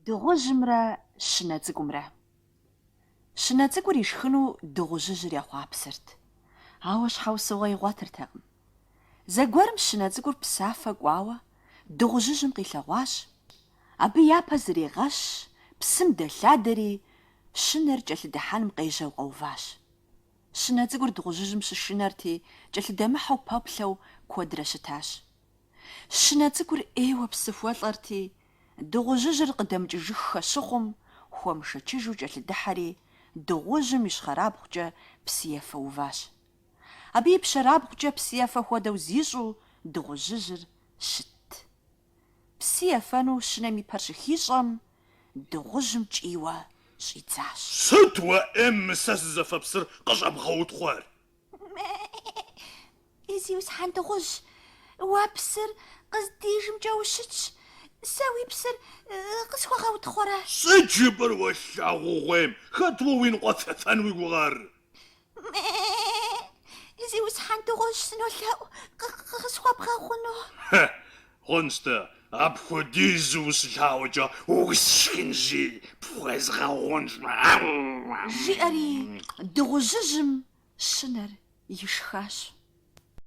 Дыгъужьымрэ щынэ цӏыкӏумрэ. Щынэ цӏыкӏур ишхыну дыгъужьыжьыр ехъуапсэрт, ауэ щхьэусыгъуэ игъуэтыртэкъым. Зэгуэрым щынэ цӏыкӏур псафэ кӏуауэ дыгъужьыжьым къилъэгъуащ. Абы япэ зыригъэщ, псым дэлъадэри, щынэр кӏэлъыдыхьэным къежьэу къэуващ. Щынэ цӏыкӏур дыгъужьыжьым щышынэрти, кӏэлъыдэмыхьэу пэплъэу куэдрэ щытащ. Щынэ цӏыкӏур ӏейуэ псы хуэлӏэрти, дыгъужьыжьыр къыдэмыкӏыжыххэ щыхъум, хуэмышэчыжу кӏэлъыдыхьэри, дыгъужьым и щхъэрабгъукӏэ псы ефэуващ. Абы и пщэрабгъукӏэ псы ефэ хуэдэу зищӏу дыгъужьыжьыр щытт. Псы ефэну щынэм и пэр щыхищӏэм, дыгъужьым кӏийуэ щӏидзащ. Сыт уэ сэ сызэфэ псыр къыщӏэбгъэутхъуэр? Зиусхьэн дыгъужь, уэ псыр къыздижымкӏэ ущытщ. Сэ уи псыр къысхуэгъэутхъуэрэ? Сыт жыпӏэр уэ лъагъугъуейм? Хэт уэ уи ныкъуэфэфэн уи гугъэр? Зиусхьэн дыгъужь, сынолъэӏу, къысхуэбгъэхъуну. Хъунщ-тӏэ, апхуэдизу ущылъагъукӏэ усшхынщи, пхуезгъэгъунщ. Жиӏэри дыгъужьыжьым щынэр ишхащ.